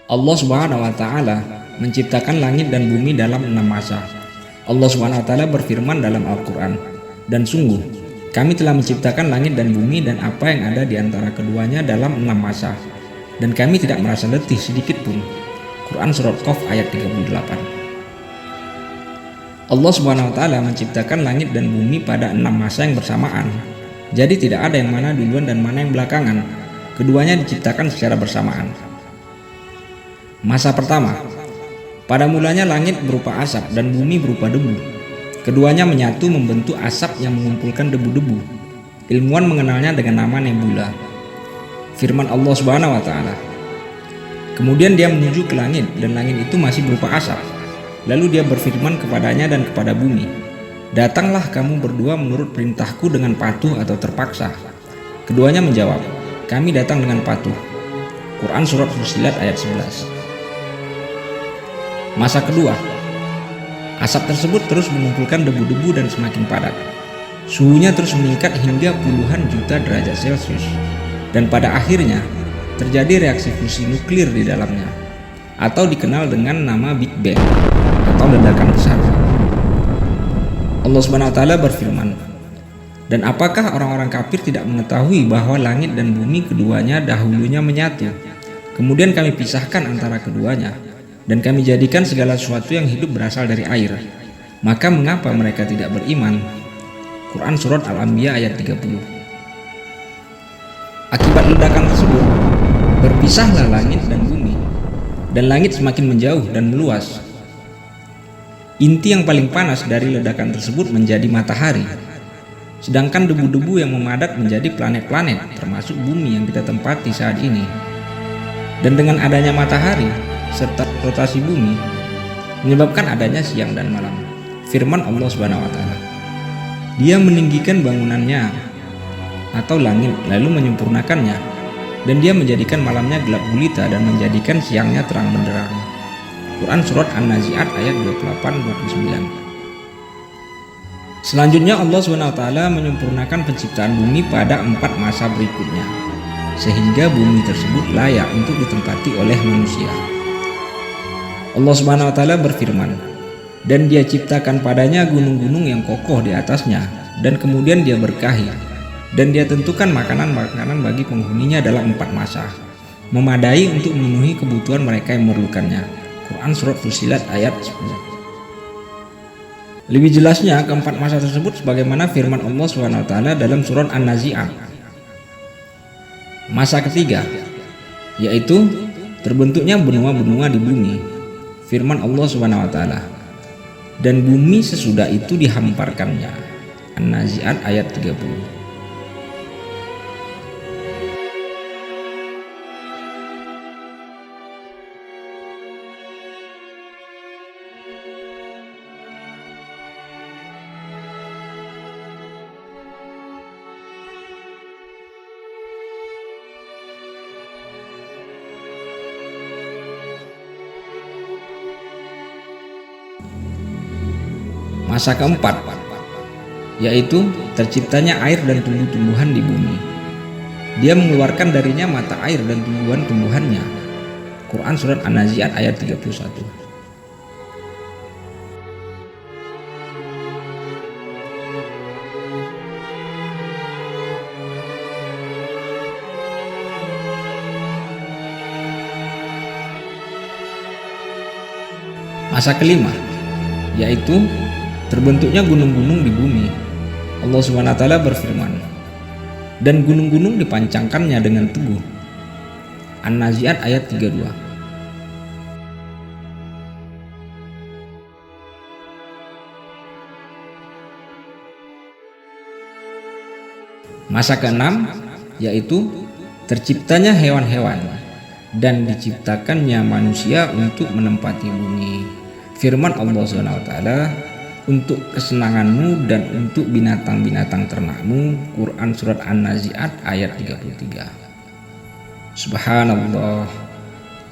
Allah Subhanahu wa taala menciptakan langit dan bumi dalam 6 masa. Allah Subhanahu wa taala berfirman dalam Al-Qur'an, "Dan sungguh kami telah menciptakan langit dan bumi dan apa yang ada di antara keduanya dalam 6 masa. Dan kami tidak merasa letih sedikit pun." Quran Surat Qaf ayat 38. Allah Subhanahu wa taala menciptakan langit dan bumi pada 6 masa yang bersamaan. Jadi tidak ada yang mana duluan dan mana yang belakangan. Keduanya diciptakan secara bersamaan. Masa pertama, pada mulanya langit berupa asap dan bumi berupa debu. Keduanya menyatu membentuk asap yang mengumpulkan debu-debu. Ilmuwan mengenalnya dengan nama nebula. Firman Allah Subhanahu wa taala, "Kemudian dia menuju ke langit dan langit itu masih berupa asap. Lalu dia berfirman kepadanya dan kepada bumi, 'Datanglah kamu berdua menurut perintahku dengan patuh atau terpaksa.' Keduanya menjawab, 'Kami datang dengan patuh.'" Quran Surat Fussilat ayat 11. Masa kedua, asap tersebut terus mengumpulkan debu-debu dan semakin padat. Suhunya terus meningkat hingga puluhan juta derajat Celcius, dan pada akhirnya terjadi reaksi fusi nuklir di dalamnya, atau dikenal dengan nama Big Bang atau ledakan besar. Allah Subhanahu wa taala berfirman, "Dan apakah orang-orang kafir tidak mengetahui bahwa langit dan bumi keduanya dahulunya menyatu, kemudian kami pisahkan antara keduanya, dan kami jadikan segala sesuatu yang hidup berasal dari air. Maka mengapa mereka tidak beriman?" Quran Surat Al-Anbiya ayat 30. Akibat ledakan tersebut, berpisahlah langit dan bumi, dan langit semakin menjauh dan meluas. Inti yang paling panas dari ledakan tersebut menjadi matahari, sedangkan debu-debu yang memadat menjadi planet-planet, termasuk bumi yang kita tempati saat ini. Dan dengan adanya matahari serta rotasi bumi menyebabkan adanya siang dan malam. Firman Allah Subhanahu wa taala, "Dia meninggikan bangunannya atau langit lalu menyempurnakannya, dan dia menjadikan malamnya gelap gulita dan menjadikan siangnya terang benderang." Quran Surat An-Nazi'at ayat 28-29. Selanjutnya Allah Subhanahu wa taala menyempurnakan penciptaan bumi pada 4 masa berikutnya, sehingga bumi tersebut layak untuk ditempati oleh manusia. Allah Subhanahu wa taala berfirman, "Dan dia ciptakan padanya gunung-gunung yang kokoh di atasnya, dan kemudian dia berkahi, dan dia tentukan makanan-makanan bagi penghuninya dalam 4 masa, memadai untuk memenuhi kebutuhan mereka yang memerlukannya." Quran Surat Fussilat ayat 10. Lebih jelasnya keempat masa tersebut sebagaimana firman Allah SWT dalam surat An-Nazi'at. Masa ketiga, yaitu terbentuknya benua-benua di bumi. Firman Allah SWT, "Dan bumi sesudah itu dihamparkannya." An-Nazi'at ayat 30. Masa keempat, yaitu terciptanya air dan tumbuh-tumbuhan di bumi. Dia mengeluarkan darinya mata air dan tumbuhan-tumbuhannya. Quran Surat An-Nazi'at ayat 31. Masa kelima, yaitu terbentuknya gunung-gunung di bumi. Allah Subhanahu wa taala berfirman, "Dan gunung-gunung dipancangkannya dengan teguh." An-Nazi'at ayat 32. Masa keenam, yaitu terciptanya hewan-hewan dan diciptakannya manusia untuk menempati bumi. Firman Allah Subhanahu wa taala, "Untuk kesenanganmu dan untuk binatang-binatang ternakmu." Quran Surat An-Nazi'at ayat 33. Subhanallah,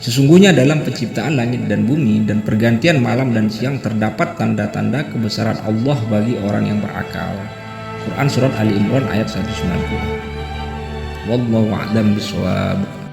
sesungguhnya dalam penciptaan langit dan bumi dan pergantian malam dan siang terdapat tanda-tanda kebesaran Allah bagi orang yang berakal. Quran Surat Ali Imran ayat 190. Wallahu a'lam bishawab.